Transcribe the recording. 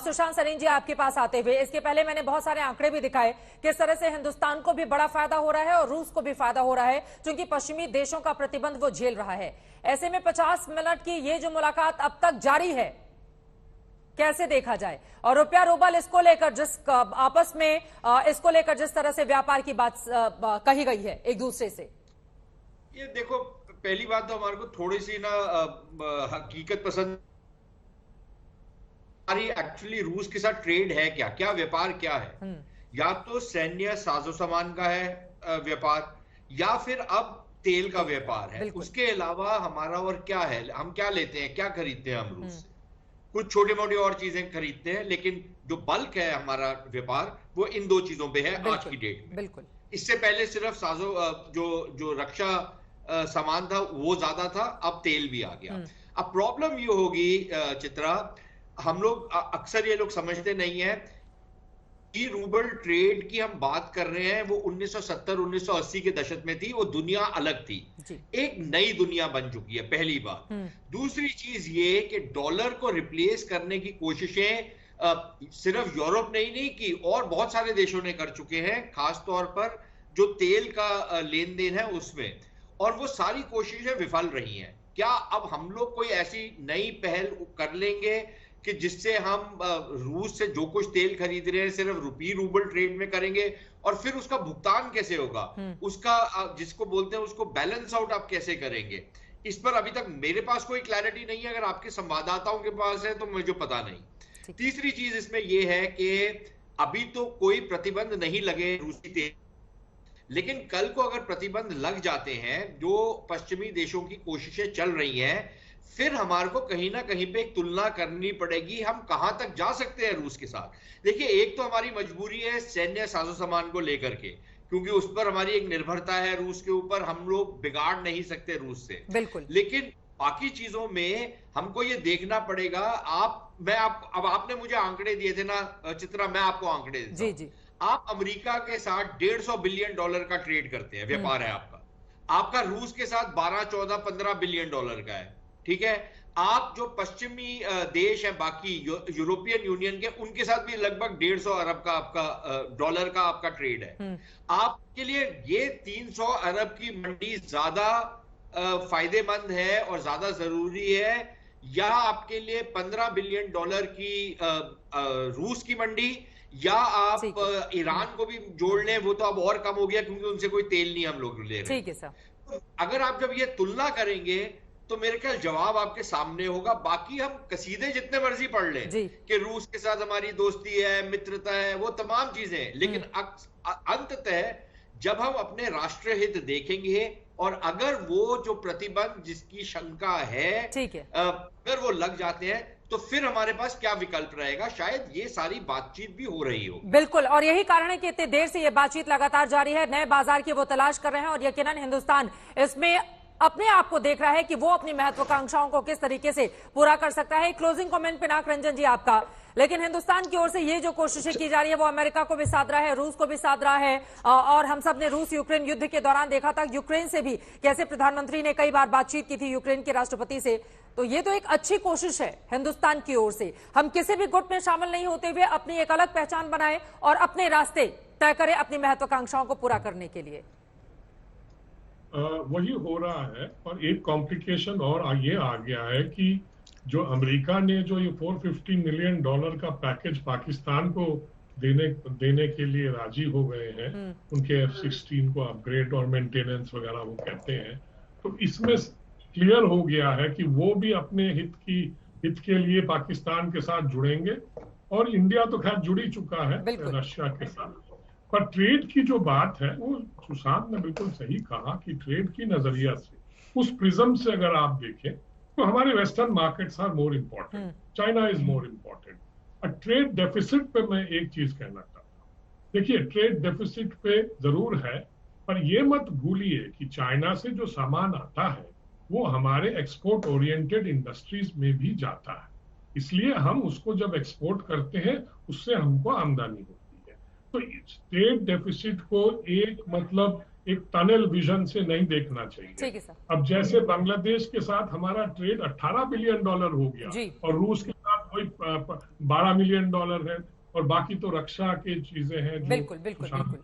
सुशांत सरीन जी आपके पास आते हुए, इसके पहले मैंने बहुत सारे आंकड़े भी दिखाए किस तरह से हिंदुस्तान को भी बड़ा फायदा हो रहा है और रूस को भी फायदा हो रहा है, क्योंकि पश्चिमी देशों का प्रतिबंध वो झेल रहा है। ऐसे में 50 मिनट की ये जो मुलाकात अब तक जारी है, कैसे देखा जाए? और रुपया रूबल इसको लेकर आपस में इसको लेकर जिस तरह से व्यापार की बात कही गई है एक दूसरे से, ये देखो, पहली बात तो हमारे को थोड़ी सी ना हकीकत पसंद, हमारी एक्चुअली रूस के साथ ट्रेड है क्या, क्या व्यापार क्या है? या तो सैन्य साजो सामान का है व्यापार, या फिर अब तेल का व्यापार है। उसके अलावा हमारा और क्या है? हम क्या लेते हैं, क्या खरीदते हैं हम रूस से? कुछ छोटी मोटी और चीजें खरीदते हैं, लेकिन जो बल्क है हमारा व्यापार वो इन दो चीजों पे है आज की डेट में। बिल्कुल। इससे पहले सिर्फ साजो जो रक्षा सामान था वो ज्यादा था, अब तेल भी आ गया। अब प्रॉब्लम ये होगी चित्रा, हम लोग अक्सर ये लोग समझते नहीं है कि रूबल ट्रेड की हम बात कर रहे हैं, वो 1970-1980 के दशक में थी, वो दुनिया अलग थी, एक नई दुनिया बन चुकी है, पहली बात। दूसरी चीज ये कि डॉलर को रिप्लेस करने की कोशिशें सिर्फ यूरोप ने ही नहीं की, और बहुत सारे देशों ने कर चुके हैं, खास तौर पर जो तेल का लेन देन है उसमें, और वो सारी कोशिशें विफल रही हैं। क्या अब हम लोग कोई ऐसी नई पहल कर लेंगे कि जिससे हम रूस से जो कुछ तेल खरीद रहे हैं सिर्फ रूबल ट्रेड में करेंगे, और फिर उसका भुगतान कैसे होगा, उसका जिसको बोलते हैं उसको बैलेंस आउट आप कैसे करेंगे? इस पर अभी तक मेरे पास कोई क्लैरिटी नहीं है। अगर आपके संवाददाताओं के पास है तो मुझे पता नहीं। तीसरी चीज इसमें यह है कि अभी तो कोई प्रतिबंध नहीं लगे रूसी तेल, लेकिन कल को अगर प्रतिबंध लग जाते हैं, जो पश्चिमी देशों की कोशिशें चल रही हैं, फिर हमारे को कहीं ना कहीं पे एक तुलना करनी पड़ेगी, हम कहां तक जा सकते हैं रूस के साथ। देखिए, एक तो हमारी मजबूरी है सैन्य साजो सामान को लेकर के, क्योंकि उस पर हमारी एक निर्भरता है रूस के ऊपर, हम लोग बिगाड़ नहीं सकते रूस से। बिल्कुल। लेकिन बाकी चीजों में हमको ये देखना पड़ेगा। अब आपने मुझे आंकड़े दिए थे ना चित्रा, मैं आपको आंकड़े देता हूं। जी। आप अमेरिका के साथ $150 बिलियन का ट्रेड करते हैं, व्यापार है आपका रूस के साथ 12, 14, 15 बिलियन डॉलर का है, ठीक है। आप जो पश्चिमी देश हैं बाकी यूरोपियन यूनियन के, उनके साथ भी लगभग 150 अरब का आपका डॉलर का आपका ट्रेड है। आपके लिए ये 300 अरब की मंडी ज्यादा फायदेमंद है और ज्यादा जरूरी है, या आपके लिए 15 बिलियन डॉलर की रूस की मंडी, या आप ईरान को भी जोड़ लें, वो तो अब और कम हो गया क्योंकि उनसे कोई तेल नहीं हम लोग ले रहे। ठीक है सर। तो अगर आप जब ये तुलना करेंगे तो मेरे ख्याल जवाब आपके सामने होगा। बाकी हम कसीदे जितने मर्जी पढ़ लें कि रूस के साथ हमारी दोस्ती है, मित्रता है, वो तमाम चीजें, लेकिन अंततः जब हम अपने राष्ट्रहित देखेंगे और अगर वो जो प्रतिबंध जिसकी शंका है, अगर वो लग जाते हैं, तो फिर हमारे पास क्या विकल्प रहेगा? शायद ये सारी बातचीत भी हो रही हो। बिल्कुल, और यही कारण है कि इतनी देर से ये बातचीत लगातार जारी है। नए बाजार की वो तलाश कर रहे हैं और यकीनन हिंदुस्तान इसमें अपने आप को देख रहा है कि वो अपनी महत्वाकांक्षाओं को किस तरीके से पूरा कर सकता है। क्लोजिंग कमेंट पिनाक रंजन जी आपका। लेकिन हिंदुस्तान की ओर से ये जो कोशिशें की जा रही है वो अमेरिका को भी साध रहा है, रूस को भी साध रहा है, और हम सब ने रूस यूक्रेन युद्ध के दौरान देखा था यूक्रेन से भी कैसे प्रधानमंत्री ने कई बार बातचीत की थी यूक्रेन के राष्ट्रपति से। तो ये तो एक अच्छी कोशिश है हिंदुस्तान की ओर से, हम किसी भी गुट में शामिल नहीं होते हुए अपनी एक अलग पहचान बनाए और अपने रास्ते तय करें अपनी महत्वाकांक्षाओं को पूरा करने के लिए। वही हो रहा है। और एक कॉम्प्लिकेशन और ये आ गया है कि जो अमेरिका ने जो ये $450 मिलियन का पैकेज पाकिस्तान को देने के लिए राजी हो गए हैं, उनके F-16 को अपग्रेड और मेंटेनेंस वगैरह वो कहते हैं, तो इसमें क्लियर हो गया है कि वो भी अपने हित के लिए पाकिस्तान के साथ जुड़ेंगे। और इंडिया तो खैर जुड़ ही चुका है रशिया के साथ। पर ट्रेड की जो बात है वो सुशांत ने बिल्कुल सही कहा कि ट्रेड की नजरिया से, उस प्रिज्म से अगर आप देखें तो हमारे western markets are more important, China is more important. और ट्रेड डेफिसिट पे मैं एक चीज कहना चाहता हूँ। देखिए, ट्रेड डेफिसिट पे जरूर है, पर ये मत भूलिए कि चाइना से जो सामान आता है वो हमारे एक्सपोर्ट ओरिएंटेड इंडस्ट्रीज में भी जाता है, इसलिए हम उसको जब एक्सपोर्ट करते हैं उससे हमको आमदनी होती है। तो ट्रेड डेफिसिट को एक टनल विजन से नहीं देखना चाहिए। अब जैसे बांग्लादेश के साथ हमारा ट्रेड $18 बिलियन हो गया और रूस के साथ वही 12 मिलियन डॉलर है, और बाकी तो रक्षा की चीजें हैं जो बिल्कुल बिल्कुल बिल्कुल